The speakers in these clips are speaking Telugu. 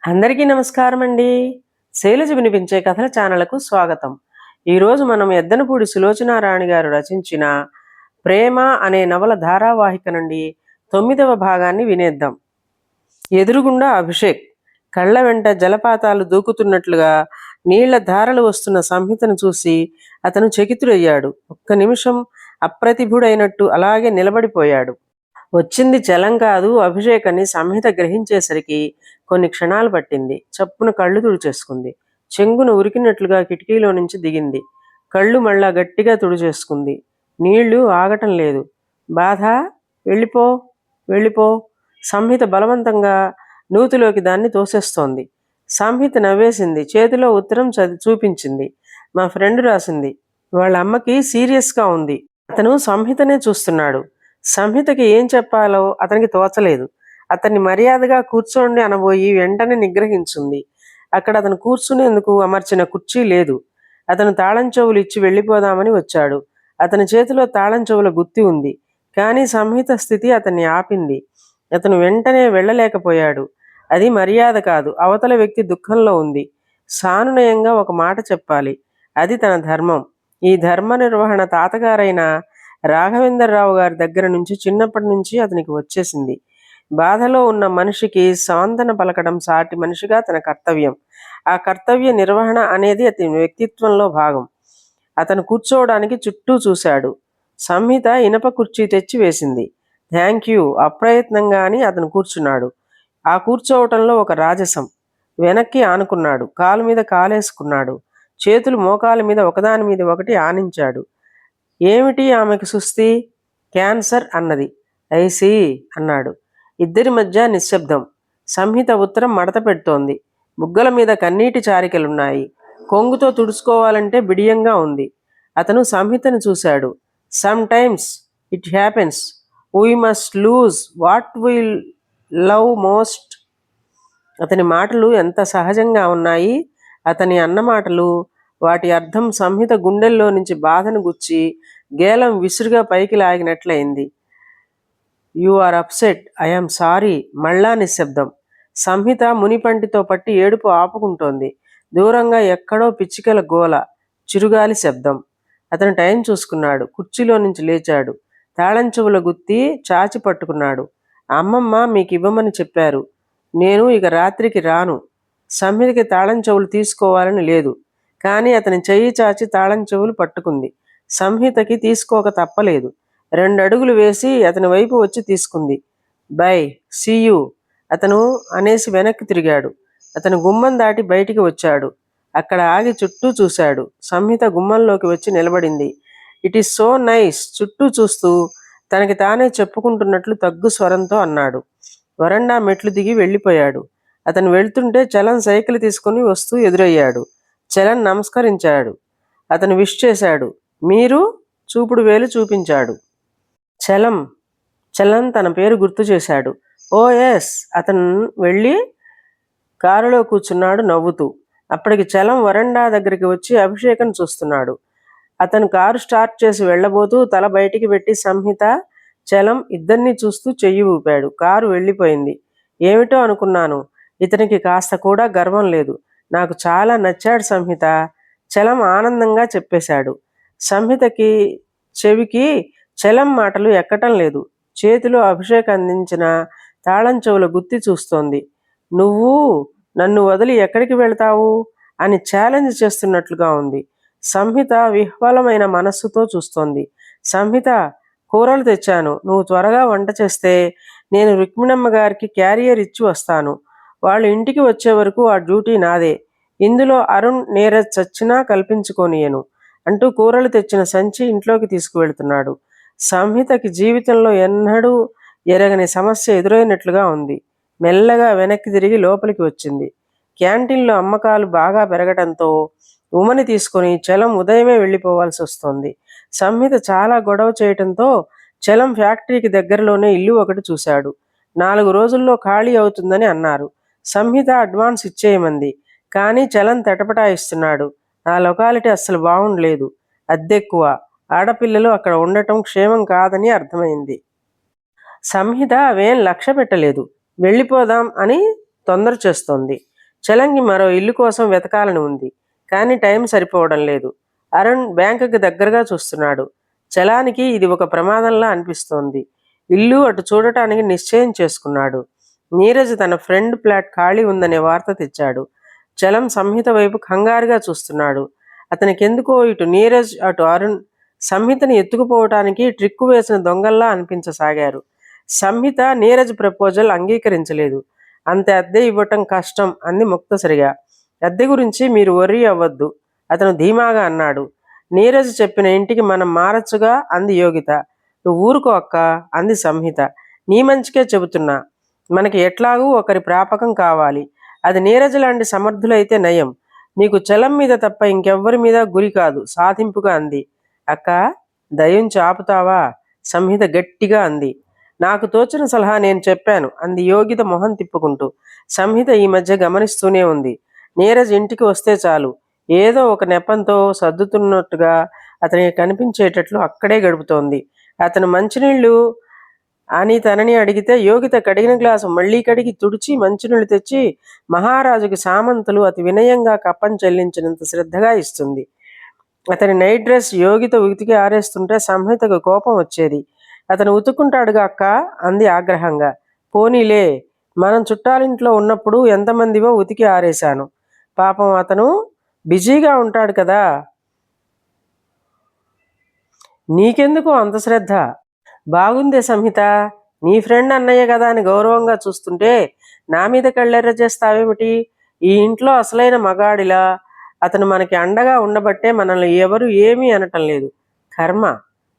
అందరికీ నమస్కారం అండి. శైలజ వినిపించే కథల ఛానల్కు స్వాగతం. ఈరోజు మనం ఎద్దనపూడి సులోచనారాణి గారు రచించిన ప్రేమ అనే నవల ధారావాహిక నుండి 9వ భాగాన్ని వినేద్దాం. ఎదురుగుండా అభిషేక్ కళ్ళ వెంట జలపాతాలు దూకుతున్నట్లుగా నీళ్ల ధారలు వస్తున్న సంహితను చూసి అతను చకితుడయ్యాడు. ఒక్క నిమిషం అప్రతిభుడైనట్టు అలాగే నిలబడిపోయాడు. వచ్చింది చలం కాదు అభిషేక్ అని సంహిత గ్రహించేసరికి కొన్ని క్షణాలు పట్టింది. చప్పున కళ్ళు తుడిచేసుకుంది. చెంగున ఉరికినట్లుగా కిటికీలో నుంచి దిగింది. కళ్ళు మళ్ళా గట్టిగా తుడిచేసుకుంది. నీళ్లు ఆగటం లేదు. బాధ, వెళ్ళిపో వెళ్ళిపో. సంహిత బలవంతంగా నూతిలోకి దాన్ని తోసేస్తోంది. సంహిత నవ్వేసింది. చేతిలో ఉత్తరం చూపించింది. మా ఫ్రెండ్ రాసింది. వాళ్ళ అమ్మకి సీరియస్గా ఉంది. అతను సంహితనే చూస్తున్నాడు. సంహితకి ఏం చెప్పాలో అతనికి తోచలేదు. అతన్ని మర్యాదగా కూర్చోండి అనబోయి వెంటనే నిగ్రహించింది. అక్కడ అతను కూర్చునేందుకు అమర్చిన కుర్చీ లేదు. అతను తాళం చెవులు ఇచ్చి వెళ్ళిపోదామని వచ్చాడు. అతని చేతిలో తాళం చెవుల గుత్తి ఉంది. కానీ సంహిత స్థితి అతన్ని ఆపింది. అతను వెంటనే వెళ్ళలేకపోయాడు. అది మర్యాద కాదు. అవతల వ్యక్తి దుఃఖంలో ఉంది. సానునయంగా ఒక మాట చెప్పాలి. అది తన ధర్మం. ఈ ధర్మ నిర్వహణ తాతగారైన రాఘవేంద్రరావు గారి దగ్గర నుంచి చిన్నప్పటి నుంచి అతనికి వచ్చేసింది. బాధలో ఉన్న మనిషికి సాంతన పలకడం సాటి మనిషిగా తన కర్తవ్యం. ఆ కర్తవ్య నిర్వహణ అనేది అతని వ్యక్తిత్వంలో భాగం. అతను కూర్చోవడానికి చుట్టూ చూశాడు. సంహిత ఇనప కుర్చీ తెచ్చి వేసింది. థ్యాంక్ యూ అప్రయత్నంగాని అతను కూర్చున్నాడు. ఆ కూర్చోవటంలో ఒక రాజసం. వెనక్కి ఆనుకున్నాడు. కాలు మీద కాలేసుకున్నాడు. చేతులు మోకాల మీద ఒకదాని మీద ఒకటి ఆనించాడు. ఏమిటి ఆమెకు సుస్థి? క్యాన్సర్ అన్నది. ఐసీ అన్నాడు. ఇద్దరి మధ్య నిశ్శబ్దం. సంహిత ఉత్తరం మడత పెడుతోంది. బుగ్గల మీద కన్నీటి చారికలున్నాయి. కొంగుతో తుడుచుకోవాలంటే బిడియంగా ఉంది. అతను సంహితను చూశాడు. Sometimes it happens. We must lose what we love most. అతని మాటలు ఎంత సహజంగా ఉన్నాయి. అతని అన్న మాటలు, వాటి అర్థం సంహిత గుండెల్లో నుంచి బాధను గుచ్చి గేలం విసురుగా పైకి లాగినట్లయింది. You are upset. I'm sorry. మళ్ళా నిశ్శబ్దం. సంహిత మునిపంటితో పట్టి ఏడుపు ఆపుకుంటోంది. దూరంగా ఎక్కడో పిచ్చికల గోల, చిరుగాలి శబ్దం. అతను టైం చూసుకున్నాడు. కుర్చీలో నుంచి లేచాడు. తాళం చెవుల గుత్తి చాచి పట్టుకున్నాడు. అమ్మమ్మ మీకు ఇవ్వమని చెప్పారు. నేను ఇక రాత్రికి రాను. సంహితకి తాళం చెవులు తీసుకోవాలని లేదు. కానీ అతని చెయ్యి చాచి తాళం చెవులు పట్టుకుంది. సంహితకి తీసుకోక తప్పలేదు. 2 అడుగులు వేసి అతని వైపు వచ్చి తీసుకుంది. బై, సీయూ అతను అనేసి వెనక్కి తిరిగాడు. అతను గుమ్మం దాటి బయటికి వచ్చాడు. అక్కడ ఆగి చుట్టూ చూశాడు. సంహిత గుమ్మంలోకి వచ్చి నిలబడింది. It is so nice. చుట్టూ చూస్తూ తనకి తానే చెప్పుకుంటున్నట్లు తగ్గు స్వరంతో అన్నాడు. వరండా మెట్లు దిగి వెళ్ళిపోయాడు. అతను వెళ్తుంటే చలం సైకిల్ తీసుకుని వస్తూ ఎదురయ్యాడు. చలన్ నమస్కరించాడు. అతను విష్ చేశాడు. మీరు? చూపుడు వేలు చూపించాడు. చలం తన పేరు గుర్తు చేశాడు. ఓ ఎస్. అతను వెళ్ళి కారులో కూర్చున్నాడు నవ్వుతూ. అప్పటికి చలం వరండా దగ్గరికి వచ్చి అభిషేకం చూస్తున్నాడు. అతను కారు స్టార్ట్ చేసి వెళ్ళబోతూ తల బయటికి పెట్టి సంహిత, చలం ఇద్దరినీ చూస్తూ చెయ్యి ఊపాడు. కారు వెళ్ళిపోయింది. ఏమిటో అనుకున్నాను. ఇతనికి కాస్త కూడా గర్వం లేదు. నాకు చాలా నచ్చాడు సంహిత. చలం ఆనందంగా చెప్పేశాడు. సంహితకి చెవికి చలం మాటలు ఎక్కటం లేదు. చేతిలో అభిషేక్ అందించిన తాళం చెవుల గుత్తి చూస్తోంది. నువ్వు నన్ను వదిలి ఎక్కడికి వెళ్తావు అని ఛాలెంజ్ చేస్తున్నట్లుగా ఉంది. సంహిత విహ్వలమైన మనస్సుతో చూస్తోంది. సంహిత, కూరలు తెచ్చాను. నువ్వు త్వరగా వంట చేస్తే నేను రుక్మిణమ్మ గారికి క్యారియర్ ఇచ్చి వస్తాను. వాళ్ళు ఇంటికి వచ్చే వరకు ఆ డ్యూటీ నాదే. ఇందులో అరుణ్ నీరజ్ చచ్చినా కల్పించుకోనియను అంటూ కూరలు తెచ్చిన సంచి ఇంట్లోకి తీసుకువెళ్తున్నాడు. సంహితకి జీవితంలో ఎన్నడూ ఎరగని సమస్య ఎదురైనట్లుగా ఉంది. మెల్లగా వెనక్కి తిరిగి లోపలికి వచ్చింది. క్యాంటీన్లో అమ్మకాలు బాగా పెరగడంతో ఉమని తీసుకుని చలం ఉదయమే వెళ్ళిపోవాల్సి వస్తోంది. సంహిత చాలా గొడవ చేయటంతో చలం ఫ్యాక్టరీకి దగ్గరలోనే ఇల్లు ఒకటి చూశాడు. 4 రోజుల్లో ఖాళీ అవుతుందని అన్నారు. సంహిత అడ్వాన్స్ ఇచ్చేయమంది. కానీ చలం తటపటాయిస్తున్నాడు. ఆ లొకాలిటీ అస్సలు బాగుండలేదు. అద్దెక్కువ. ఆడపిల్లలు అక్కడ ఉండటం క్షేమం కాదని అర్థమైంది. సంహిత అవేం లక్ష్య పెట్టలేదు. వెళ్ళిపోదాం అని తొందర చేస్తోంది. చలంగి మరో ఇల్లు కోసం వెతకాలని ఉంది. కానీ టైం సరిపోవడం లేదు. అరుణ్ బ్యాంకుకి దగ్గరగా చూస్తున్నాడు. చలానికి ఇది ఒక ప్రమాదంలా అనిపిస్తోంది. ఇల్లు అటు చూడటానికి నిశ్చయం చేసుకున్నాడు. నీరజ్ తన ఫ్రెండ్ ఫ్లాట్ ఖాళీ ఉందనే వార్త తెచ్చాడు. చలం సంహిత వైపు కంగారుగా చూస్తున్నాడు. అతనికెందుకో ఇటు నీరజ్ అటు అరుణ్ సంహితని ఎత్తుకుపోవటానికి ట్రిక్కు వేసిన దొంగల్లా అనిపించసాగారు. సంహిత నీరజ్ ప్రపోజల్ అంగీకరించలేదు. అంత అద్దె ఇవ్వటం కష్టం అంది ముక్తసరిగా. అద్దె గురించి మీరు వర్రీ అవ్వద్దు అతను ధీమాగా అన్నాడు. నీరజ్ చెప్పిన ఇంటికి మనం మారచ్చుగా అంది యోగిత. నువ్వు ఊరుకో అక్క అంది సంహిత. నీ మంచికే చెబుతున్నా. మనకి ఎట్లాగూ ఒకరి ప్రాపకం కావాలి. అది నీరజ్ లాంటి సమర్థులైతే నయం. నీకు చలం మీద తప్ప ఇంకెవ్వరి మీద గురి కాదు సాధింపుగా అంది. అక్క దయించి ఆపుతావా సంహిత గట్టిగా అంది. నాకు తోచిన సలహా నేను చెప్పాను అంది యోగిత మొహం తిప్పుకుంటూ. సంహిత ఈ మధ్య గమనిస్తూనే ఉంది. నీరజ్ ఇంటికి వస్తే చాలు ఏదో ఒక నెపంతో సర్దుతున్నట్టుగా అతనికి కనిపించేటట్లు అక్కడే గడుపుతోంది. అతను మంచినీళ్ళు అని తనని అడిగితే యోగిత కడిగిన గ్లాసు మళ్లీ కడిగి తుడిచి మంచినీళ్ళు తెచ్చి మహారాజుకి సామంతులు అతి వినయంగా కప్పం చెల్లించినంత శ్రద్ధగా ఇస్తుంది. అతని నైట్ డ్రెస్ యోగిత ఉతికి ఆరేస్తుంటే సంహితకు కోపం వచ్చేది. అతను ఉతుక్కుంటాడుగా అక్క అంది ఆగ్రహంగా. పోనీలే, మనం చుట్టాలింట్లో ఉన్నప్పుడు ఎంతమందివో ఉతికి ఆరేశాను. పాపం అతను బిజీగా ఉంటాడు కదా, నీకెందుకు అంత శ్రద్ధ? బాగుందే సంహిత, నీ ఫ్రెండ్ అన్నయ్య కదా అని గౌరవంగా చూస్తుంటే నా మీద కళ్ళెర్ర చేస్తావేమిటి? ఈ ఇంట్లో అసలైన మగాడిలా అతను మనకి అండగా ఉండబట్టే మనల్ని ఎవరు ఏమీ అనటం లేదు. కర్మ.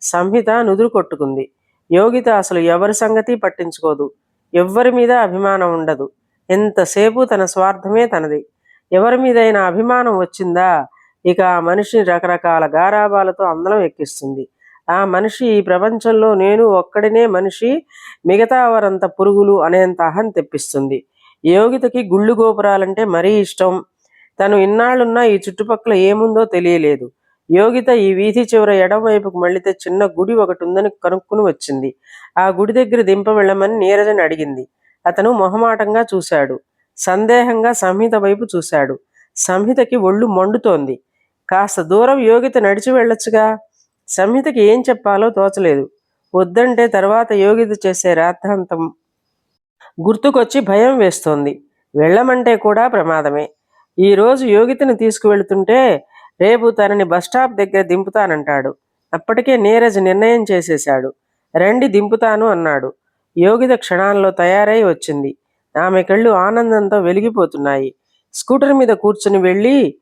సంహిత నుదురు కొట్టుకుంది. యోగిత అసలు ఎవరి సంగతి పట్టించుకోదు. ఎవ్వరి మీద అభిమానం ఉండదు. ఎంతసేపు తన స్వార్థమే తనది. ఎవరి మీదైనా అభిమానం వచ్చిందా ఇక ఆ మనిషిని రకరకాల గారాబాలతో అందలం ఎక్కిస్తుంది. ఆ మనిషి ఈ ప్రపంచంలో నేను ఒక్కడినే మనిషి, మిగతా వారంత పురుగులు అనేంత అహం తెప్పిస్తుంది. యోగితకి గుళ్ళు గోపురాలంటే మరీ ఇష్టం. తను ఇన్నాళ్ళున్నా ఈ చుట్టుపక్కల ఏముందో తెలియలేదు. యోగిత ఈ వీధి చివర ఎడమవైపుకు మళ్ళితే చిన్న గుడి ఒకటి ఉందని కనుక్కుని వచ్చింది. ఆ గుడి దగ్గర దింప వెళ్ళమని నీరజని అడిగింది. అతను మొహమాటంగా చూశాడు. సందేహంగా సంహిత వైపు చూశాడు. సంహితకి ఒళ్ళు మండుతోంది. కాస్త దూరం యోగిత నడిచి వెళ్ళొచ్చుగా. సంహితకి ఏం చెప్పాలో తోచలేదు. వద్దంటే తర్వాత యోగిత చేసే రాద్ధాంతం గుర్తుకొచ్చి భయం వేస్తోంది. వెళ్ళమంటే కూడా ప్రమాదమే. ఈరోజు యోగితని తీసుకువెళుతుంటే రేపు తనని బస్టాప్ దగ్గర దింపుతానంటాడు. అప్పటికే నీరజ్ నిర్ణయం చేసేశాడు. రండి దింపుతాను అన్నాడు. యోగిత క్షణాల్లో తయారై వచ్చింది. ఆమె కళ్ళు ఆనందంతో వెలిగిపోతున్నాయి. స్కూటర్ మీద కూర్చుని వెళ్ళి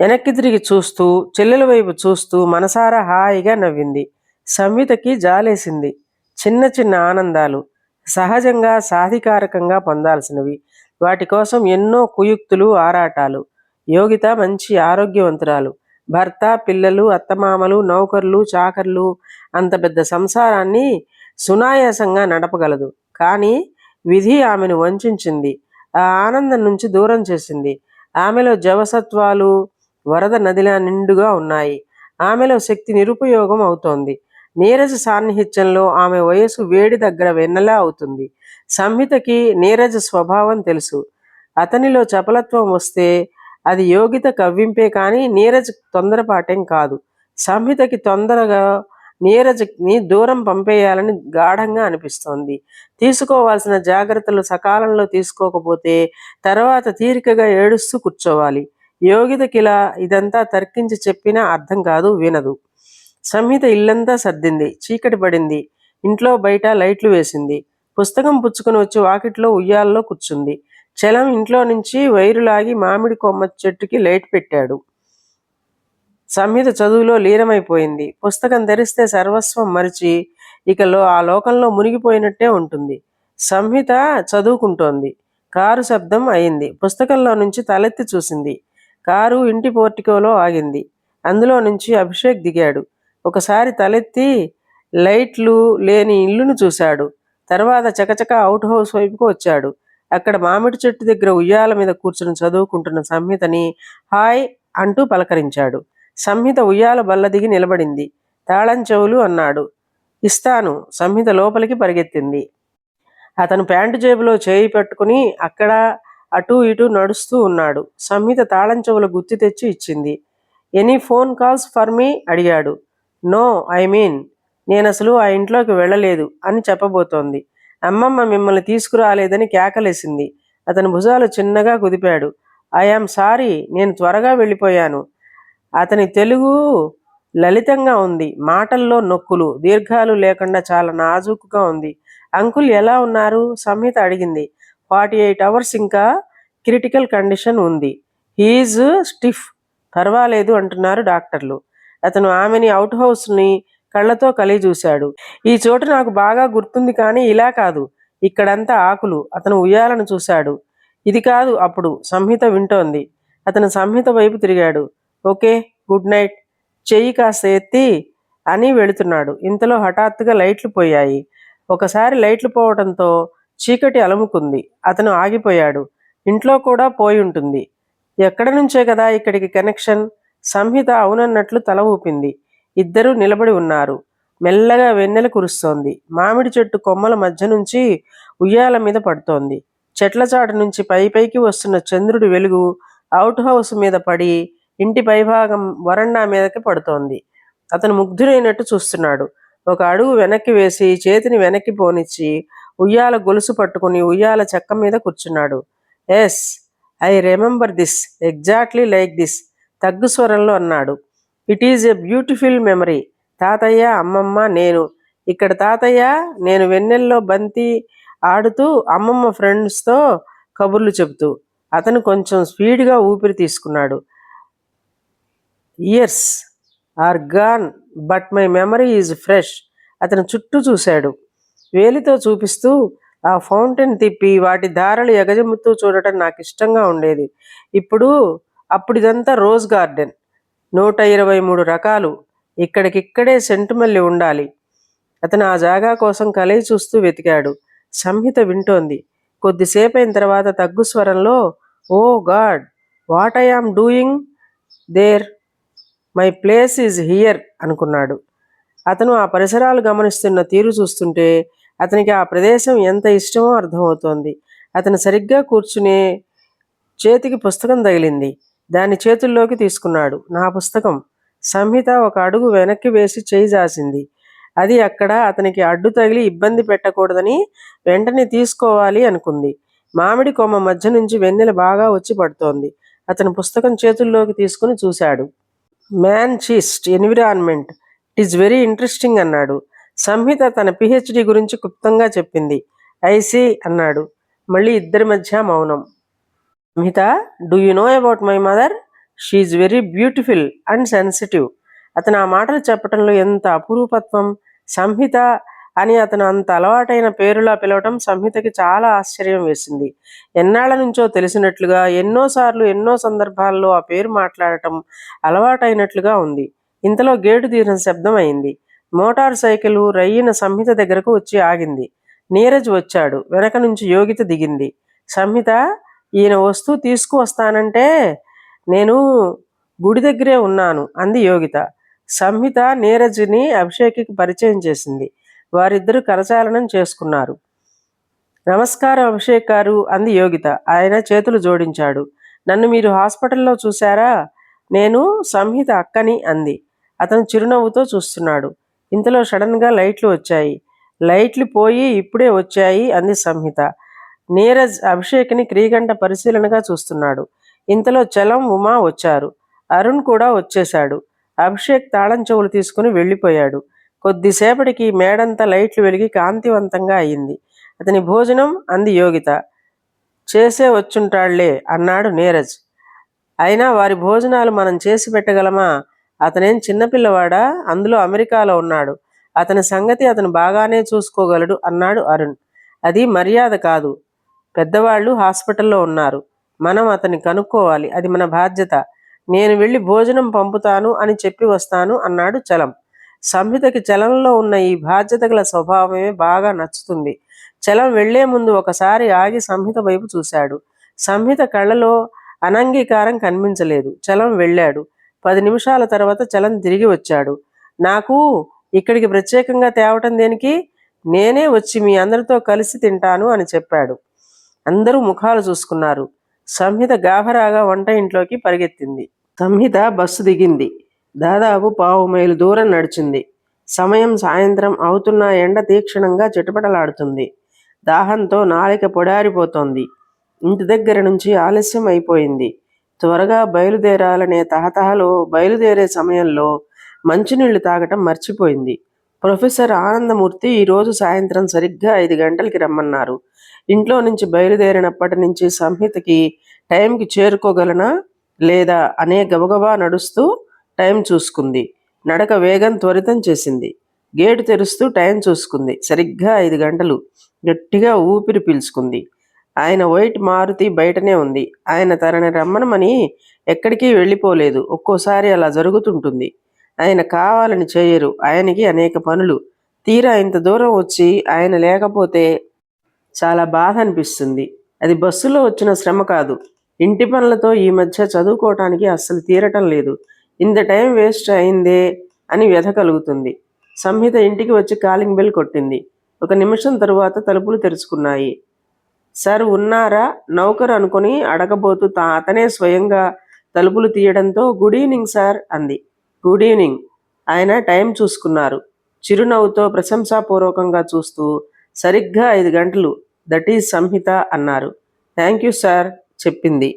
వెనక్కి తిరిగి చూస్తూ చెల్లెల వైపు చూస్తూ మనసారా హాయిగా నవ్వింది. సంహితకి జాలేసింది. చిన్న చిన్న ఆనందాలు సహజంగా సాధికారకంగా పొందాల్సినవి. వాటి కోసం ఎన్నో కుయుక్తులు ఆరాటాలు. యోగిత మంచి ఆరోగ్యవంతురాలు. భర్త, పిల్లలు, అత్తమామలు, నౌకర్లు, చాకర్లు, అంత పెద్ద సంసారాన్ని సునాయాసంగా నడపగలదు. కానీ విధి ఆమెను వంచింది. ఆ ఆనందం నుంచి దూరం చేసింది. ఆమెలో జవసత్వాలు వరద నదిలా నిండుగా ఉన్నాయి. ఆమెలో శక్తి నిరుపయోగం అవుతోంది. నీరజ సాన్నిహిత్యంలో ఆమె వయసు వేడి దగ్గర వెన్నెలా అవుతుంది. సంహితకి నీరజ స్వభావం తెలుసు. అతనిలో చపలత్వం వస్తే అది యోగిత కవ్వింపే కానీ నీరజ్ తొందరపాటేం కాదు. సంహితకి తొందరగా నీరజ్ని దూరం పంపేయాలని గాఢంగా అనిపిస్తోంది. తీసుకోవాల్సిన జాగ్రత్తలు సకాలంలో తీసుకోకపోతే తర్వాత తీరికగా ఏడుస్తూ కూర్చోవాలి. యోగితకిలా ఇదంతా తర్కించి చెప్పినా అర్థం కాదు, వినదు. సంహిత ఇల్లంతా సర్దింది. చీకటి పడింది. ఇంట్లో బయట లైట్లు వేసింది. పుస్తకం పుచ్చుకుని వచ్చి వాకిట్లో ఉయ్యాల్లో కూర్చుంది. చలం ఇంట్లో నుంచి వైరు లాగి మామిడి కొమ్మ చెట్టుకి లైట్ పెట్టాడు. సంహిత చదువులో లీనమైపోయింది. పుస్తకం తెరిస్తే సర్వస్వం మరిచి ఇకలో ఆ లోకంలో మునిగిపోయినట్టే ఉంటుంది. సంహిత చదువుకుంటోంది. కారు శబ్దం అయింది. పుస్తకంలో నుంచి తలెత్తి చూసింది. కారు ఇంటి పోర్టికోలో ఆగింది. అందులో నుంచి అభిషేక్ దిగాడు. ఒకసారి తలెత్తి లైట్లు లేని ఇల్లును చూశాడు. తర్వాత చకచక అవుట్ హౌస్ వైపుకు వచ్చాడు. అక్కడ మామిడి చెట్టు దగ్గర ఉయ్యాల మీద కూర్చుని చదువుకుంటున్న సంహితని హాయ్ అంటూ పలకరించాడు. సంహిత ఉయ్యాల బల్ల దిగి నిలబడింది. తాళం చెవులు అన్నాడు. ఇస్తాను. సంహిత లోపలికి పరిగెత్తింది. అతను ప్యాంటు జేబులో చేయి పట్టుకుని అక్కడ అటూ ఇటూ నడుస్తూ ఉన్నాడు. సంహిత తాళం చెవుల గుత్తి తెచ్చి ఇచ్చింది. Any phone calls for me అడిగాడు. నో, ఐ మీన్ నేనసలు ఆ ఇంట్లోకి వెళ్ళలేదు అని చెప్పబోతోంది. అమ్మమ్మ మిమ్మల్ని తీసుకురాలేదని కేకలేసింది. అతని భుజాలు చిన్నగా కుదిపాడు. ఐఆమ్ సారీ, నేను త్వరగా వెళ్ళిపోయాను. అతని తెలుగు లలితంగా ఉంది. మాటల్లో నొక్కులు, దీర్ఘాలు లేకుండా చాలా నాజూకుగా ఉంది. అంకుల్ ఎలా ఉన్నారు? సంహిత అడిగింది. 48 అవర్స్ ఇంకా క్రిటికల్ కండిషన్ ఉంది. He is stiff. పర్వాలేదు అంటున్నారు డాక్టర్లు. అతను ఆమెని అవుట్ హౌస్ని కళ్ళతో కలిగి చూశాడు. ఈ చోటు నాకు బాగా గుర్తుంది, కానీ ఇలా కాదు. ఇక్కడంతా ఆకులు. అతను ఉయ్యాలను చూశాడు. ఇది కాదు. అప్పుడు సంహిత వింటోంది. అతను సంహిత వైపు తిరిగాడు. Okay, good night. చెయ్యి కాస్త ఎత్తి అని వెళుతున్నాడు. ఇంతలో హఠాత్తుగా లైట్లు పోయాయి. ఒకసారి లైట్లు పోవడంతో చీకటి అలముకుంది. అతను ఆగిపోయాడు. ఇంట్లో కూడా పోయి ఉంటుంది. ఎక్కడి నుంచే కదా ఇక్కడికి కనెక్షన్? సంహిత అవునన్నట్లు తల ఊపింది. ఇద్దరూ నిలబడి ఉన్నారు. మెల్లగా వెన్నెల కురుస్తోంది. మామిడి చెట్టు కొమ్మల మధ్య నుంచి ఉయ్యాల మీద పడుతోంది. చెట్ల చాటు నుంచి పైకి వస్తున్న చంద్రుడి వెలుగు అవుట్ హౌస్ మీద పడి ఇంటి పైభాగం వరండా మీదకి పడుతోంది. అతను ముగ్ధుడైనట్టు చూస్తున్నాడు. ఒక అడుగు వెనక్కి వేసి చేతిని వెనక్కి పోనిచ్చి ఉయ్యాల గొలుసు పట్టుకుని ఉయ్యాల చెక్క మీద కూర్చున్నాడు. Yes, I remember this exactly like this, తగ్గు స్వరంలో అన్నాడు. It is a beautiful memory. తాతయ్య, అమ్మమ్మ, నేను. ఇక్కడ తాతయ్య నేను వెన్నెల్లో బంతి ఆడుతూ అమ్మమ్మ ఫ్రెండ్స్తో కబుర్లు చెబుతూ. అతను కొంచెం స్పీడ్గా ఊపిరి తీసుకున్నాడు. Years or gone but my memory is fresh. అతను చుట్టూ చూశాడు. వేలితో చూపిస్తూ ఆ ఫౌంటైన్ తిప్పి వాటి దారలు ఎగజెమ్ముతూ చూడటం నాకు ఇష్టంగా ఉండేది. అప్పుడిదంతా రోజ్ గార్డెన్. 123 రకాలు. ఇక్కడికిక్కడే సెంటుమల్లి ఉండాలి. అతను ఆ జాగా కోసం కలయి చూస్తూ వెతికాడు. సంహిత వింటోంది. కొద్దిసేపైన తర్వాత తగ్గు స్వరంలో, oh God, what I am doing there? My place is here అనుకున్నాడు. అతను ఆ పరిసరాలు గమనిస్తున్న తీరు చూస్తుంటే అతనికి ఆ ప్రదేశం ఎంత ఇష్టమో అర్థమవుతోంది. అతను సరిగ్గా కూర్చునే చేతికి పుస్తకం తగిలింది. దాన్ని చేతుల్లోకి తీసుకున్నాడు. నా పుస్తకం. సంహిత ఒక అడుగు వెనక్కి వేసి చేయి జాసింది. అది అక్కడ అతనికి అడ్డు తగిలి ఇబ్బంది పెట్టకూడదని వెంటనే తీసుకోవాలి అనుకుంది. మామిడి కొమ్మ మధ్య నుంచి వెన్నెల బాగా వచ్చి పడుతోంది. అతను పుస్తకం చేతుల్లోకి తీసుకుని చూశాడు. Manchester environment, it is very interesting అన్నాడు. సంహిత తన పిహెచ్డి గురించి క్లుప్తంగా చెప్పింది. ఐసీ అన్నాడు. మళ్ళీ ఇద్దరి మధ్య మౌనం. Samhita, do you know about my mother? She's very beautiful and sensitive. అతను ఆ మాటలు చెప్పటంలో ఎంత అపురూపత్వం! సంహిత అని అతను అంత అలవాటైన పేరులా పిలవటం సంహితకి చాలా ఆశ్చర్యం వేసింది. ఎన్నాళ్ల నుంచో తెలిసినట్లుగా, ఎన్నోసార్లు ఎన్నో సందర్భాల్లో ఆ పేరు మాట్లాడటం అలవాటైనట్లుగా ఉంది. ఇంతలో గేటు తీసిన శబ్దం అయింది. మోటార్ సైకిల్ రయ్యిన సంహిత దగ్గరకు వచ్చి ఆగింది. నీరజ్ వచ్చాడు. వెనక నుంచి యోగిత దిగింది. సంహిత, ఈయన వస్తూ తీసుకువస్తానంటే నేను గుడి దగ్గరే ఉన్నాను అంది యోగిత. సంహిత నీరజ్ని అభిషేక్కి పరిచయం చేసింది. వారిద్దరూ కరచాలనం చేసుకున్నారు. నమస్కారం అభిషేక్ గారు అంది యోగిత. ఆయన చేతులు జోడించాడు. నన్ను మీరు హాస్పిటల్లో చూశారా? నేను సంహిత అక్కని అంది. అతను చిరునవ్వుతో చూస్తున్నాడు. ఇంతలో సడన్గా లైట్లు వచ్చాయి. లైట్లు పోయి ఇప్పుడే వచ్చాయి అంది సంహిత. నీరజ్ అభిషేక్ని క్రీగంట పరిశీలనగా చూస్తున్నాడు. ఇంతలో చలం, ఉమా వచ్చారు. అరుణ్ కూడా వచ్చేశాడు. అభిషేక్ తాళం చెవులు తీసుకుని వెళ్ళిపోయాడు. కొద్దిసేపటికి మేడంతా లైట్లు వెలిగి కాంతివంతంగా అయింది. అతని భోజనం అంది యోగిత. చేసే వచ్చుంటాళ్లే అన్నాడు నీరజ్. అయినా వారి భోజనాలు మనం చేసి పెట్టగలమా? అతనేం చిన్నపిల్లవాడా? అందులో అమెరికాలో ఉన్నాడు. అతని సంగతి అతను బాగానే చూసుకోగలడు అన్నాడు అరుణ్. అది మర్యాద కాదు. పెద్దవాళ్ళు హాస్పిటల్లో ఉన్నారు. మనం అతన్ని కనుక్కోవాలి. అది మన బాధ్యత. నేను వెళ్ళి భోజనం పంపుతాను అని చెప్పి వస్తాను అన్నాడు చలం. సంహితకి చలంలో ఉన్న ఈ బాధ్యత గల స్వభావమే బాగా నచ్చుతుంది. చలం వెళ్లే ముందు ఒకసారి ఆగి సంహిత వైపు చూశాడు. సంహిత కళ్ళలో అనంగీకారం కనిపించలేదు. చలం వెళ్ళాడు. 10 నిమిషాల తర్వాత చలం తిరిగి వచ్చాడు. నాకు ఇక్కడికి ప్రత్యేకంగా తేవటం దేనికి? నేనే వచ్చి మీ అందరితో కలిసి తింటాను అని చెప్పాడు. అందరూ ముఖాలు చూసుకున్నారు. సంహిత గాభరాగా వంట ఇంట్లోకి పరిగెత్తింది. సంహిత బస్సు దిగింది. దాదాపు 1/2 మైలు దూరం నడిచింది. సమయం సాయంత్రం అవుతున్నా ఎండ తీక్షణంగా చిటపటలాడుతుంది. దాహంతో నాలిక పొడారిపోతోంది. ఇంటి దగ్గర నుంచి ఆలస్యం అయిపోయింది. త్వరగా బయలుదేరాలనే తహతహలో బయలుదేరే సమయంలో మంచినీళ్లు తాగటం మర్చిపోయింది. ప్రొఫెసర్ ఆనందమూర్తి ఈరోజు సాయంత్రం సరిగ్గా 5 గంటలకి రమ్మన్నారు. ఇంట్లో నుంచి బయలుదేరినప్పటి నుంచి సంహితకి టైంకి చేరుకోగలనా లేదా అనే గబగబా నడుస్తూ టైం చూసుకుంది. నడక వేగం త్వరితం చేసింది. గేటు తెరుస్తూ టైం చూసుకుంది. సరిగ్గా 5 గంటలు. గట్టిగా ఊపిరి పీల్చుకుంది. ఆయన వైట్ మారుతి బయటనే ఉంది. ఆయన తనని రమ్మనమని ఎక్కడికి వెళ్ళిపోలేదు. ఒక్కోసారి అలా జరుగుతుంటుంది. ఆయన కావాలని చేయరు. ఆయనకి అనేక పనులు. తీరా ఇంత దూరం వచ్చి ఆయన లేకపోతే చాలా బాధ అనిపిస్తుంది. అది బస్సులో వచ్చిన శ్రమ కాదు. ఇంటి పనులతో ఈ మధ్య చదువుకోవటానికి అస్సలు తీరటం లేదు. ఇంత టైం వేస్ట్ అయిందే అని వ్యధ కలుగుతుంది. సంహిత ఇంటికి వచ్చి కాలింగ్ బెల్ కొట్టింది. 1 నిమిషం తరువాత తలుపులు తెరుచుకున్నాయి. సార్ ఉన్నారా? నౌకరు అనుకుని అడగబోతూ అతనే స్వయంగా తలుపులు తీయడంతో గుడ్ ఈవినింగ్ సార్ అంది. Good evening. ఆయన టైం చూసుకున్నారు. చిరునవ్వుతో ప్రశంసాపూర్వకంగా చూస్తూ సరిగ్గా 5 గంటలు. దట్ ఈజ్ సంహిత అన్నారు. థ్యాంక్ యూ సార్ చెప్పింది.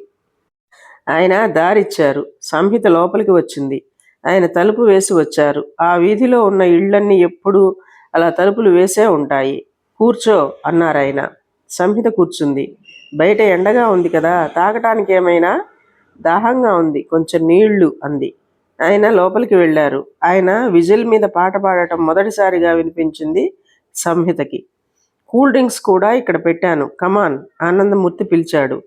ఆయన దారిచ్చారు. సంహిత లోపలికి వచ్చింది. ఆయన తలుపు వేసి వచ్చారు. ఆ వీధిలో ఉన్న ఇళ్లన్నీ ఎప్పుడూ అలా తలుపులు వేసే ఉంటాయి. కూర్చో అన్నారాయన. సంహిత కూర్చుంది. బయట ఎండగా ఉంది కదా, తాగటానికి ఏమైనా? దాహంగా ఉంది, కొంచెం నీళ్లు అంది. ఆయన లోపలికి వెళ్ళారు. ఆయన విజిల్ మీద పాట పాడటం మొదటిసారిగా వినిపించింది సంహితకి. కూల్ డ్రింక్స్ కూడా ఇక్కడ పెట్టాను, కమాన్ ఆనందమూర్తి పిలిచాడు.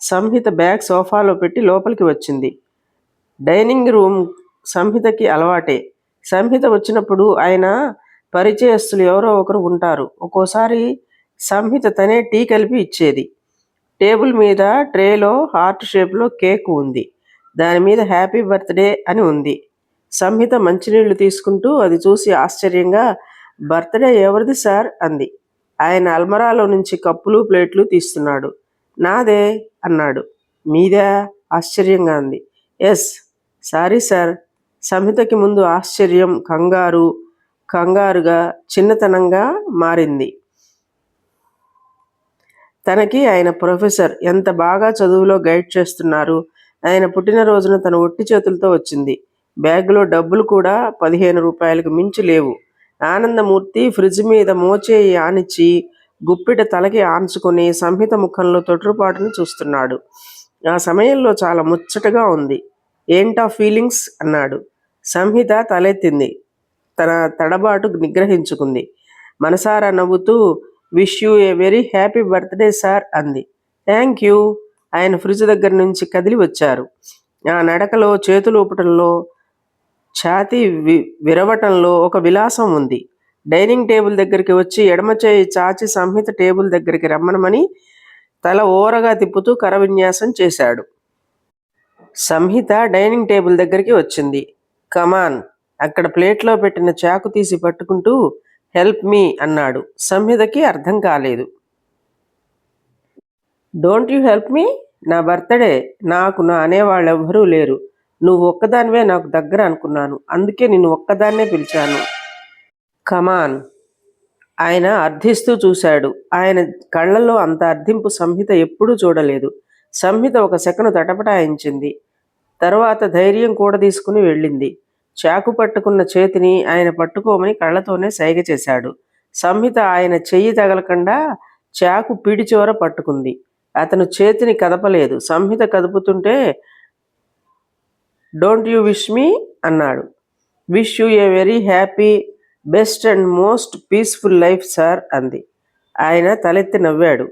సంహిత బ్యాగ్ సోఫాలో పెట్టి లోపలికి వచ్చింది. డైనింగ్ రూమ్ సంహితకి అలవాటే. సంహిత వచ్చినప్పుడు ఆయన పరిచయస్తులు ఎవరో ఒకరు ఉంటారు. ఒక్కోసారి సంహిత తనే టీ కలిపి ఇచ్చేది. టేబుల్ మీద ట్రేలో హార్ట్ షేప్లో కేక్ ఉంది. దాని మీద హ్యాపీ బర్త్డే అని ఉంది. సంహిత మంచినీళ్లు తీసుకుంటూ అది చూసి ఆశ్చర్యంగా బర్త్డే ఎవరిది సార్ అంది. ఆయన అల్మరాలో నుంచి కప్పులు ప్లేట్లు తీస్తున్నాడు. నాదే అన్నాడు. మీదా? ఆశ్చర్యంగా అంది. ఎస్. Sorry sir. సంహితకి ముందు ఆశ్చర్యం కంగారుగా చిన్నతనంగా మారింది. తనకి ఆయన ప్రొఫెసర్ ఎంత బాగా చదువులో గైడ్ చేస్తున్నారు. ఆయన పుట్టినరోజున తన ఒట్టి చేతులతో వచ్చింది. బ్యాగులో డబ్బులు కూడా 15 రూపాయలకు మించి లేవు. ఆనందమూర్తి ఫ్రిడ్జ్ మీద మోచేయి ఆనిచ్చి గుప్పిట తలకి ఆన్చుకొని సంహిత ముఖంలో తొట్రుపాటును చూస్తున్నాడు. ఆ సమయంలో చాలా ముచ్చటగా ఉంది. ఏంటా ఫీలింగ్స్ అన్నాడు. సంహిత తలెత్తింది. తన తడబాటు నిగ్రహించుకుంది. మనసారా నవ్వుతూ wish you a very happy birthday sir అంది. Thank you. ఆయన ఫ్రిడ్జ్ దగ్గర నుంచి కదిలి వచ్చారు. ఆ నడకలో, చేతులు ఊపటంలో, ఛాతీ విరవటంలో ఒక విలాసం ఉంది. డైనింగ్ టేబుల్ దగ్గరికి వచ్చి ఎడమ చేయి చాచి సంహిత టేబుల్ దగ్గరికి రమ్మనమని తల ఓరగా తిప్పుతూ కర విన్యాసం చేశాడు. సంహిత డైనింగ్ టేబుల్ దగ్గరికి వచ్చింది. కమాన్. అక్కడ ప్లేట్లో పెట్టిన చాకు తీసి పట్టుకుంటూ హెల్ప్ మీ అన్నాడు. సంహితకి అర్థం కాలేదు. Don't you help me? నా బర్త్డే. నాకు నా అనేవాళ్ళెవ్వరూ లేరు. నువ్వు ఒక్కదానివే నాకు దగ్గర అనుకున్నాను. అందుకే నిన్ను ఒక్కదాన్నే పిలిచాను. కమాన్. ఆయన అర్థిస్తూ చూశాడు. ఆయన కళ్ళల్లో అంత అర్థింపు సంహిత ఎప్పుడూ చూడలేదు. సంహిత ఒక సెకను తటపటాయించింది. తర్వాత ధైర్యం కూడా తీసుకుని వెళ్ళింది. చాకు పట్టుకున్న చేతిని ఆయన పట్టుకోమని కళ్ళతోనే సైగ చేశాడు. సంహిత ఆయన చెయ్యి తగలకుండా చాకు పిడి చివర పట్టుకుంది. అతను చేతిని కదపలేదు. సంహిత కదుపుతుంటే డోంట్ యూ విష్ మీ అన్నాడు. Wish you a very happy, best and most peaceful life sir అంది. ఆయన తలెత్తి నవ్వాడు.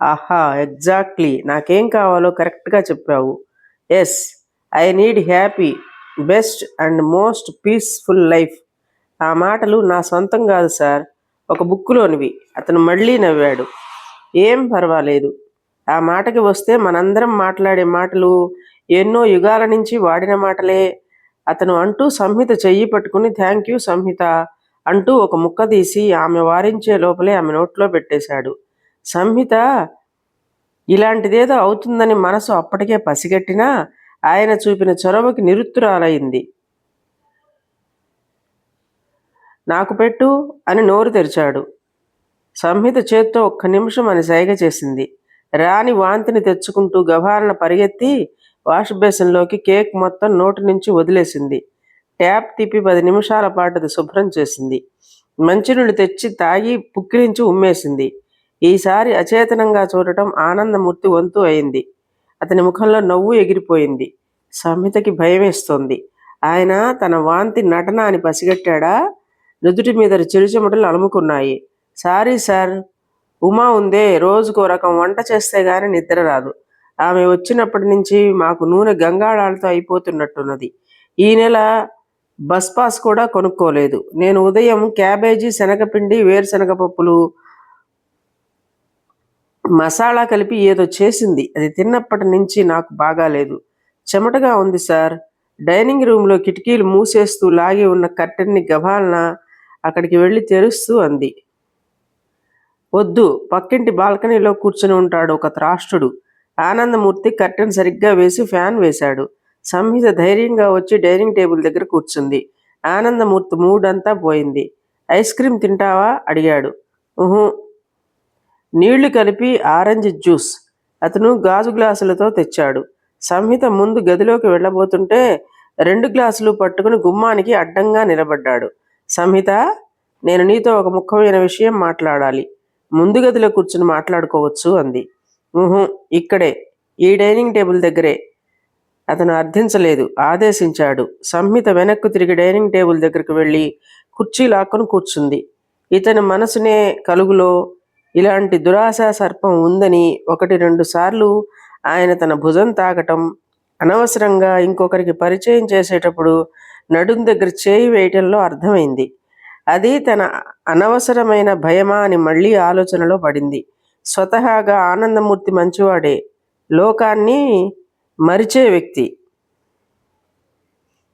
ఆహా, ఎగ్జాక్ట్లీ. నాకేం కావాలో కరెక్ట్గా చెప్పావు. Yes, I need happy, best and most peaceful life. ఆ మాటలు నా సొంతం కాదు సార్, ఒక బుక్కులోనివి. అతను మళ్ళీ నవ్వాడు. ఏం పర్వాలేదు. ఆ మాటకి వస్తే మనందరం మాట్లాడే మాటలు ఎన్నో యుగాల నుంచి వాడిన మాటలే. అతను అంటూ సంహిత చెయ్యి పట్టుకుని థ్యాంక్ యూ సంహిత అంటూ ఒక ముక్క తీసి ఆమె వారించే లోపలే ఆమె నోట్లో పెట్టేశాడు. సంహిత ఇలాంటిదేదో అవుతుందని మనసు అప్పటికే పసిగట్టినా ఆయన చూపిన చొరవకి నిరుత్తురాలైంది. నాకు పెట్టు అని నోరు తెరిచాడు. సంహిత చేత్తో ఒక్క నిమిషం అని సైగ చేసింది. రాణి వాంతిని తెచ్చుకుంటూ గభాలన పరిగెత్తి వాష్ బేసిన్లోకి కేక్ మొత్తం నోటి నుంచి వదిలేసింది. ట్యాప్ తిప్పి 10 నిమిషాల పాటు అది శుభ్రం చేసింది. మంచినీళ్ళు తెచ్చి తాగి పుక్కిలించి ఉమ్మేసింది. ఈసారి అచేతనంగా చూడటం ఆనందమూర్తి వంతు అయింది. అతని ముఖంలో నవ్వు ఎగిరిపోయింది. సంహితకి భయమేస్తోంది. ఆయన తన వాంతి నటన అని పసిగట్టాడా? నుదుటి మీద చిరుచెమటలు అలుముకున్నాయి. సారీ సార్, ఉమా ఉందే, రోజుకో రకం వంట చేస్తే గాని నిద్ర రాదు. ఆమె వచ్చినప్పటి నుంచి మాకు నూనె గంగాళాలతో అయిపోతున్నట్టున్నది. ఈ నెల బస్ పాస్ కూడా కొనుక్కోలేదు. నేను ఉదయం క్యాబేజీ, శనగపిండి, వేరుశనగ పప్పులు మసాలా కలిపి ఏదో చేసింది. అది తిన్నప్పటి నుంచి నాకు బాగాలేదు. చెమటగా ఉంది సార్. డైనింగ్ రూమ్లో కిటికీలు మూసేస్తూ లాగి ఉన్న కర్టెన్ని గభాలన అక్కడికి వెళ్ళి తెరుస్తూ అంది. వద్దు, పక్కింటి బాల్కనీలో కూర్చుని ఉంటాడు ఒక త్రాష్టుడు. ఆనందమూర్తి కర్టెన్ సరిగ్గా వేసి ఫ్యాన్ వేశాడు. సంహిత ధైర్యంగా వచ్చి డైనింగ్ టేబుల్ దగ్గర కూర్చుంది. ఆనందమూర్తి మూడంతా పోయింది. ఐస్ క్రీమ్ తింటావా అడిగాడు. ఊహు. నీళ్లు కలిపి ఆరెంజ్ జ్యూస్ అతను గాజు గ్లాసులతో తెచ్చాడు. సంహిత ముందు గదిలోకి వెళ్ళబోతుంటే 2 గ్లాసులు పట్టుకుని గుమ్మానికి అడ్డంగా నిలబడ్డాడు. సంహిత, నేను నీతో ఒక ముఖ్యమైన విషయం మాట్లాడాలి. ముందు గదిలో కూర్చుని మాట్లాడుకోవచ్చు అంది. ఊహు, ఇక్కడే, ఈ డైనింగ్ టేబుల్ దగ్గరే. అతను అర్థించలేదు, ఆదేశించాడు. సంహిత వెనక్కు తిరిగి డైనింగ్ టేబుల్ దగ్గరకు వెళ్ళి కుర్చీ లాక్కొని కూర్చుంది. ఇతని మనసునే కలుగులో ఇలాంటి దురాశా సర్పం ఉందని 1-2 సార్లు ఆయన తన భుజం తాకటం, అనవసరంగా ఇంకొకరికి పరిచయం చేసేటప్పుడు నడుం దగ్గర చేయి వేయటంలో అర్థమైంది. అది తన అనవసరమైన భయమా అని మళ్ళీ ఆలోచనలో పడింది. స్వతహాగా ఆనందమూర్తి మంచివాడే, లోకాన్ని మరిచే వ్యక్తి,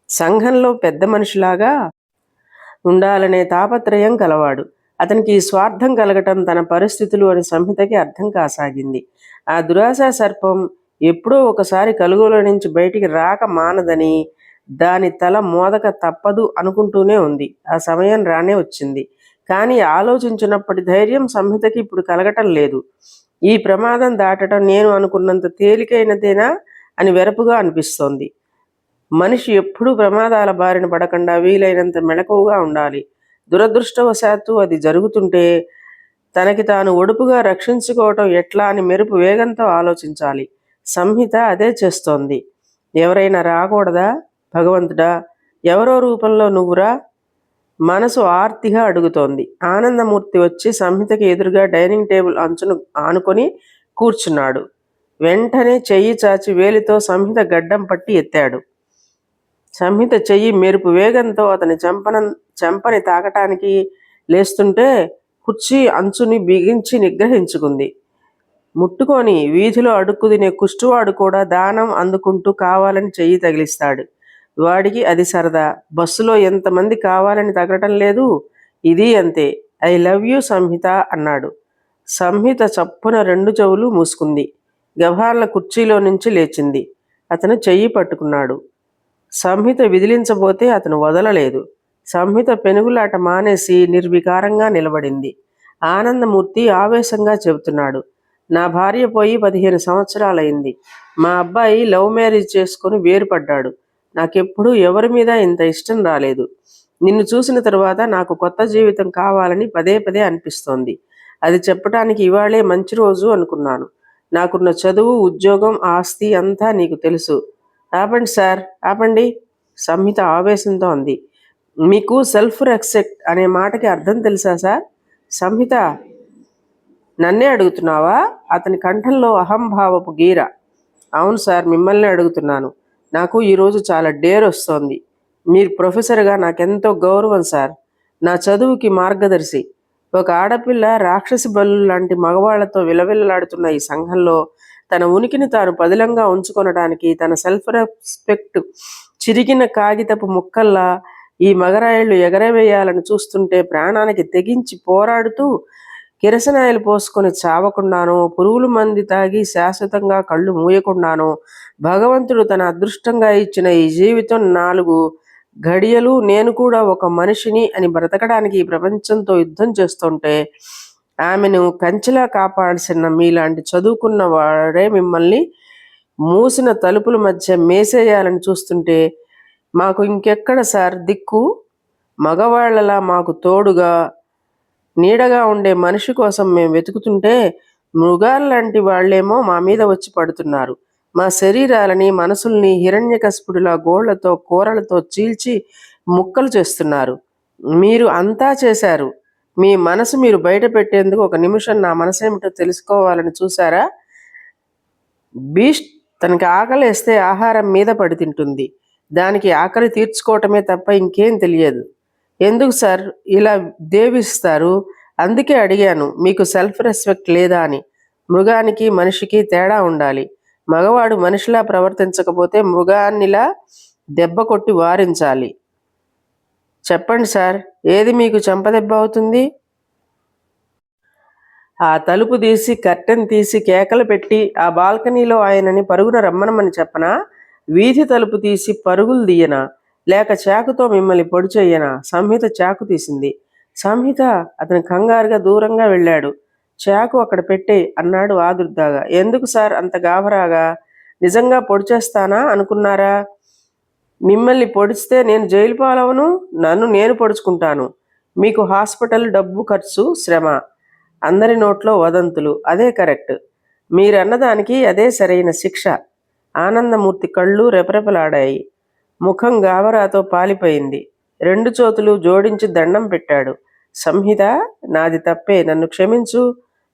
సంఘంలో పెద్ద మనిషిలాగా ఉండాలనే తాపత్రయం కలవాడు. అతనికి ఈ స్వార్థం కలగటం తన పరిస్థితులు అని సంహితకి అర్థం కాసాగింది. ఆ దురాశా సర్పం ఎప్పుడో ఒకసారి కలుగులో నుంచి బయటికి రాక మానదని, దాని తల మోదక తప్పదు అనుకుంటూనే ఉంది. ఆ సమయం రానే వచ్చింది. కానీ ఆలోచించినప్పటి ధైర్యం సంహితకి ఇప్పుడు కలగటం లేదు. ఈ ప్రమాదం దాటడం నేను అనుకున్నంత తేలికైనదేనా అని వెరపుగా అనిపిస్తోంది. మనిషి ఎప్పుడూ ప్రమాదాల బారిన పడకుండా వీలైనంత మెళకువగా ఉండాలి. దురదృష్టవశాత్తు అది జరుగుతుంటే తనకి తాను ఒడుపుగా రక్షించుకోవటం ఎట్లా అని మెరుపు వేగంతో ఆలోచించాలి. సంహిత అదే చేస్తోంది. ఎవరైనా రాకూడదా? భగవంతుడా, ఎవరో రూపంలో నువ్వురా? మనసు ఆర్తిగా అడుగుతోంది. ఆనందమూర్తి వచ్చి సంహితకి ఎదురుగా డైనింగ్ టేబుల్ అంచును ఆనుకొని కూర్చున్నాడు. వెంటనే చెయ్యి చాచి వేలితో సంహిత గడ్డం పట్టి ఎత్తాడు. సంహిత చెయ్యి మెరుపు వేగంతో అతని చెంపని తాకటానికి లేస్తుంటే కుర్చీ అంచుని బిగించి నిగ్రహించుకుంది. ముట్టుకొని వీధిలో అడుక్కు తినే కుష్టువాడు కూడా దానం అందుకుంటూ కావాలని చెయ్యి తగిలిస్తాడు. వాడికి అది సరదా. బస్సులో ఎంతమంది కావాలని తగలటం లేదు, ఇది అంతే. ఐ లవ్ యూ సంహిత అన్నాడు. సంహిత చప్పున 2 చెవులు మూసుకుంది. గభార్ల కుర్చీలో నుంచి లేచింది. అతను చెయ్యి పట్టుకున్నాడు. సంహిత విదిలించబోతే అతను వదలలేదు. సంహిత పెనుగులాట మానేసి నిర్వికారంగా నిలబడింది. ఆనందమూర్తి ఆవేశంగా చెబుతున్నాడు. నా భార్య పోయి 15 సంవత్సరాలైంది. మా అబ్బాయి లవ్ మ్యారేజ్ చేసుకుని వేరుపడ్డాడు. నాకెప్పుడూ ఎవరి మీద ఇంత ఇష్టం రాలేదు. నిన్ను చూసిన తరువాత నాకు కొత్త జీవితం కావాలని పదే పదే అనిపిస్తోంది. అది చెప్పటానికి ఇవాళే మంచి రోజు అనుకున్నాను. నాకున్న చదువు, ఉద్యోగం, ఆస్తి అంతా నీకు తెలుసు. ఆపండి సార్, ఆపండి, సంహిత ఆవేశంతో అంది. మీకు సెల్ఫ్ రెస్పెక్ట్ అనే మాటకి అర్థం తెలుసా సార్? సంహిత, నన్నే అడుగుతున్నావా? అతని కంఠంలో అహంభావపు గీర. అవును సార్, మిమ్మల్ని అడుగుతున్నాను. నాకు ఈరోజు చాలా డేర్ వస్తోంది. మీరు ప్రొఫెసర్గా నాకెంతో గౌరవం సార్. నా చదువుకి మార్గదర్శి. ఒక ఆడపిల్ల రాక్షసి బలు లాంటి మగవాళ్లతో విలవిల్లాడుతున్న ఈ సంఘంలో తన ఉనికిని తాను పదిలంగా ఉంచుకొనడానికి తన సెల్ఫ్ రెస్పెక్ట్ చిరిగిన కాగితపు ముక్కల్లా ఈ మగరాయిళ్లు ఎగరవేయాలని చూస్తుంటే ప్రాణానికి తెగించి పోరాడుతూ కిరసనాయిలు పోసుకొని చావకుండానో, పురుగుల మంది తాగి శాశ్వతంగా కళ్ళు మూయకుండానో, భగవంతుడు తన అదృష్టంగా ఇచ్చిన ఈ జీవితం 4 ఘడియలు నేను కూడా ఒక మనిషిని అని బ్రతకడానికి ఈ ప్రపంచంతో యుద్ధం చేస్తుంటే ఆమెను కంచెలా కాపాడాల్సిన మీలాంటి చదువుకున్న వాడే మిమ్మల్ని మూసిన తలుపుల మధ్య మేసేయాలని చూస్తుంటే మాకు ఇంకెక్కడ సార్ దిక్కు? మగవాళ్లలా మాకు తోడుగా నీడగా ఉండే మనిషి కోసం మేము వెతుకుతుంటే మృగాల్లాంటి వాళ్లేమో మా మీద వచ్చి పడుతున్నారు. మా శరీరాలని మనసుల్ని హిరణ్యకశిపుడిలా గోళ్లతో కూరలతో చీల్చి ముక్కలు చేస్తున్నారు. మీరు అంతా చేశారు. మీ మనసు మీరు బయట పెట్టేందుకు ఒక నిమిషం నా మనసేమిటో తెలుసుకోవాలని చూసారా? బీస్ట్ తనకి ఆకలేస్తే ఆహారం మీద పడి తింటుంది. దానికి ఆకలి తీర్చుకోవటమే తప్ప ఇంకేం తెలియదు. ఎందుకు సార్ ఇలా దేవిస్తారు? అందుకే అడిగాను, మీకు సెల్ఫ్ రెస్పెక్ట్ లేదా అని. మృగానికి మనిషికి తేడా ఉండాలి. మగవాడు మనిషిలా ప్రవర్తించకపోతే మృగాన్నిలా దెబ్బ కొట్టి వారించాలి. చెప్పండి సార్, ఏది మీకు చెంపదెబ్బ అవుతుంది? ఆ తలుపు తీసి కర్టెన్ తీసి కేకలు పెట్టి ఆ బాల్కనీలో ఆయనని పరుగున రమ్మనమని చెప్పనా? వీధి తలుపు తీసి పరుగులు తీయనా? లేక చాకుతో మిమ్మల్ని పొడి చెయ్యనా? సంహిత చాకు తీసింది. సంహిత అతను కంగారుగా దూరంగా వెళ్ళాడు. చాకు అక్కడ పెట్టే అన్నాడు ఆదుర్దాగా. ఎందుకు సార్ అంత గాబరాగా? నిజంగా పొడి చేస్తానా అనుకున్నారా? మిమ్మల్ని పొడిస్తే నేను జైలు పాలవను. నన్ను నేను పొడుచుకుంటాను. మీకు హాస్పిటల్ డబ్బు ఖర్చు శ్రమ. అందరి నోట్లో వదంతులు. అదే కరెక్ట్. మీరన్నదానికి అదే సరైన శిక్ష. ఆనందమూర్తి కళ్ళు రెపరెపలాడాయి. ముఖం గాబరాతో పాలిపోయింది. 2 చేతులు జోడించి దండం పెట్టాడు. సంహిత, నాది తప్పే, నన్ను క్షమించు.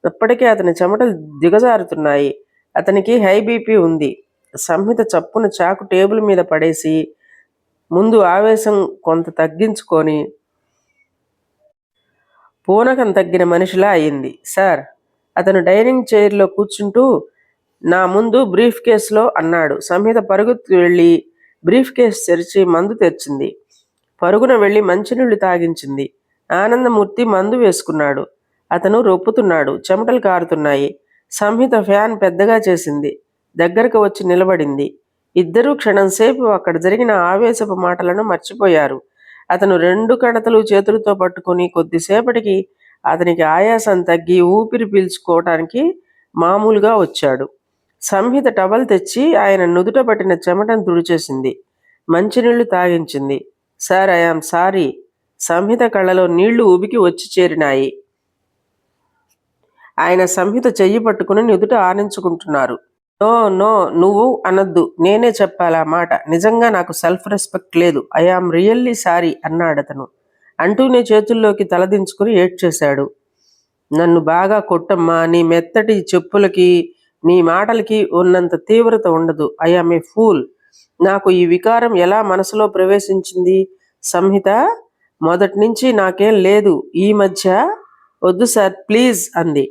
అప్పటికే అతని చెమటలు దిగజారుతున్నాయి. అతనికి హై బీపీ ఉంది. సంహిత చప్పున చాకు టేబుల్ మీద పడేసి ముందు ఆవేశం కొంత తగ్గించుకొని పూనకం తగ్గిన మనిషిలా అయింది. సార్, అతను డైనింగ్ చైర్లో కూర్చుంటూ నా ముందు బ్రీఫ్ కేసులో అన్నాడు. సంహిత పరుగుతూ వెళ్ళి బ్రీఫ్ కేసు తెరిచి మందు తెచ్చింది. పరుగున వెళ్ళి మంచినీళ్లు తాగించింది. ఆనందమూర్తి మందు వేసుకున్నాడు. అతను రొప్పుతున్నాడు. చెమటలు కారుతున్నాయి. సంహిత ఫ్యాన్ పెద్దగా చేసింది. దగ్గరకు వచ్చి నిలబడింది. ఇద్దరూ క్షణంసేపు అక్కడ జరిగిన ఆవేశపు మాటలను మర్చిపోయారు. అతను 2 కణతలు చేతులతో పట్టుకుని కొద్దిసేపటికి అతనికి ఆయాసం తగ్గి ఊపిరి పీల్చుకోవటానికి మామూలుగా వచ్చాడు. సంహిత టవల్ తెచ్చి ఆయన నుదుట పట్టిన చెమటను తుడిచేసింది. మంచినీళ్లు తాగించింది. Sir, I am sorry. సంహిత కళ్ళలో నీళ్లు ఉబికి వచ్చి చేరినాయి. ఆయన సంహిత చెయ్యి పట్టుకుని నుదుట ఆనించుకుంటున్నారు. నో నో, నువ్వు అనొద్దు, నేనే చెప్పాలా మాట. నిజంగా నాకు సెల్ఫ్ రెస్పెక్ట్ లేదు. ఐఆమ్ రియల్లీ సారీ అన్నాడతను. అంటూనే చేతుల్లోకి తలదించుకుని ఏడ్చేశాడు. నన్ను బాగా కొట్టమ్మా. నీ మెత్తటి చెప్పులకి నీ మాటలకి ఉన్నంత తీవ్రత ఉండదు. I am a pool. నాకు ఈ వికారం ఎలా మనసులో ప్రవేశించింది? సంహిత, మొదటి నుంచి నాకేం లేదు. ఈ మధ్య వద్దు సార్ ప్లీజ్ అంది.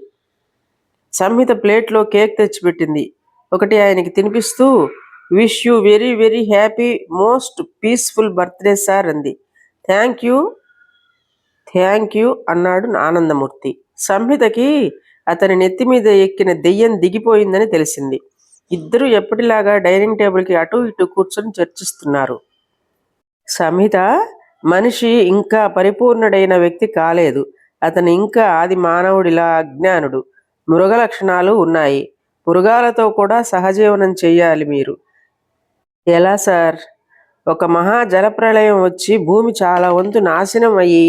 సంహిత ప్లేట్లో కేక్ తెచ్చిపెట్టింది. ఒకటి ఆయనకి తినిపిస్తూ wish you very very happy most peaceful birthday sir అంది. థ్యాంక్ యూ అన్నాడు ఆనందమూర్తి. సంహితకి అతని నెత్తి మీద ఎక్కిన దెయ్యం దిగిపోయిందని తెలిసింది. ఇద్దరూ ఎప్పటిలాగా డైనింగ్ టేబుల్కి అటు ఇటు కూర్చొని చర్చిస్తున్నారు. సంహిత, మనిషి ఇంకా పరిపూర్ణుడైన వ్యక్తి కాలేదు. అతను ఇంకా ఆది మానవుడిలా అజ్ఞానుడు. మృగ లక్షణాలు ఉన్నాయి. మృగాలతో కూడా సహజీవనం చెయ్యాలి మీరు. ఎలా సార్? ఒక మహా జలప్రళయం వచ్చి భూమి చాలా వంతు నాశనం అయ్యి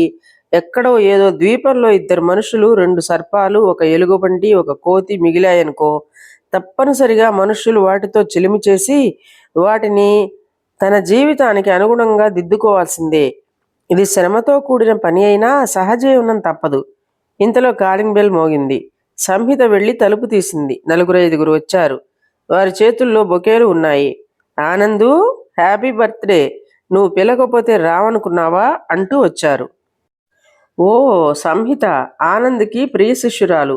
ఎక్కడో ఏదో ద్వీపంలో 2 మనుషులు, 2 సర్పాలు, ఒక ఎలుగుబంటి, ఒక కోతి మిగిలాయనుకో, తప్పనిసరిగా మనుషులు వాటితో చిలిమి చేసి వాటిని తన జీవితానికి అనుగుణంగా దిద్దుకోవాల్సిందే. ఇది శ్రమతో కూడిన పని అయినా సహజీవనం తప్పదు. ఇంతలో కాలింగ్ బెల్ మోగింది. సంహిత వెళ్ళి తలుపు తీసింది. 4-5 వచ్చారు. వారి చేతుల్లో బొకేలు ఉన్నాయి. Anand, happy birthday. నువ్వు పిలకపోతే రావనుకున్నావా అంటూ వచ్చారు. ఓ, సంహిత ఆనంద్కి ప్రియ శిష్యురాలు.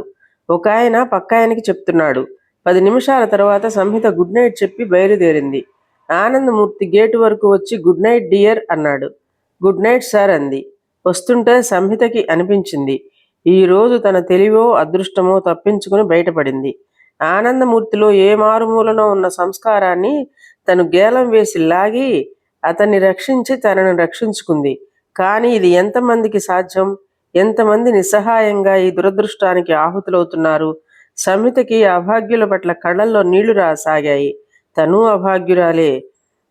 ఒక ఆయన పక్కాయనకి చెప్తున్నాడు. 10 నిమిషాల తర్వాత సంహిత గుడ్ నైట్ చెప్పి బయలుదేరింది. ఆనందమూర్తి గేటు వరకు వచ్చి గుడ్ నైట్ డియర్ అన్నాడు. గుడ్ నైట్ సార్ అంది. వస్తుంటే సంహితకి అనిపించింది, ఈరోజు తన తెలివో అదృష్టమో తప్పించుకుని బయటపడింది. ఆనందమూర్తిలో ఏ మారుమూలనో ఉన్న సంస్కారాన్ని తను గేలం వేసి లాగి అతన్ని రక్షించి తనను రక్షించుకుంది. కానీ ఇది ఎంతమందికి సాధ్యం? ఎంతమంది నిస్సహాయంగా ఈ దురదృష్టానికి ఆహుతులవుతున్నారు? సమితకి అభాగ్యుల పట్ల కళ్ళల్లో నీళ్లు రాసాగాయి. తను అభాగ్యురాలే.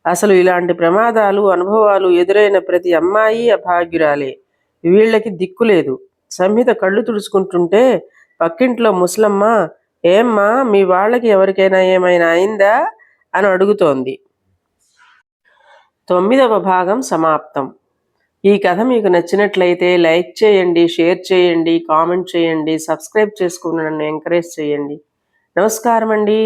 అసలు ఇలాంటి ప్రమాదాలు, అనుభవాలు ఎదురైన ప్రతి అమ్మాయి అభాగ్యురాలే. వీళ్ళకి దిక్కులేదు. సంహిత కళ్ళు తుడుచుకుంటుంటే పక్కింట్లో ముసలమ్మ, ఏమ్మా మీ వాళ్ళకి ఎవరికైనా ఏమైనా అయిందా అని అడుగుతోంది. 9వ భాగం సమాప్తం. ఈ కథ మీకు నచ్చినట్లయితే లైక్ చేయండి, షేర్ చేయండి, కామెంట్ చేయండి, సబ్స్క్రైబ్ చేసుకుని నన్ను ఎంకరేజ్ చేయండి. నమస్కారం అండి.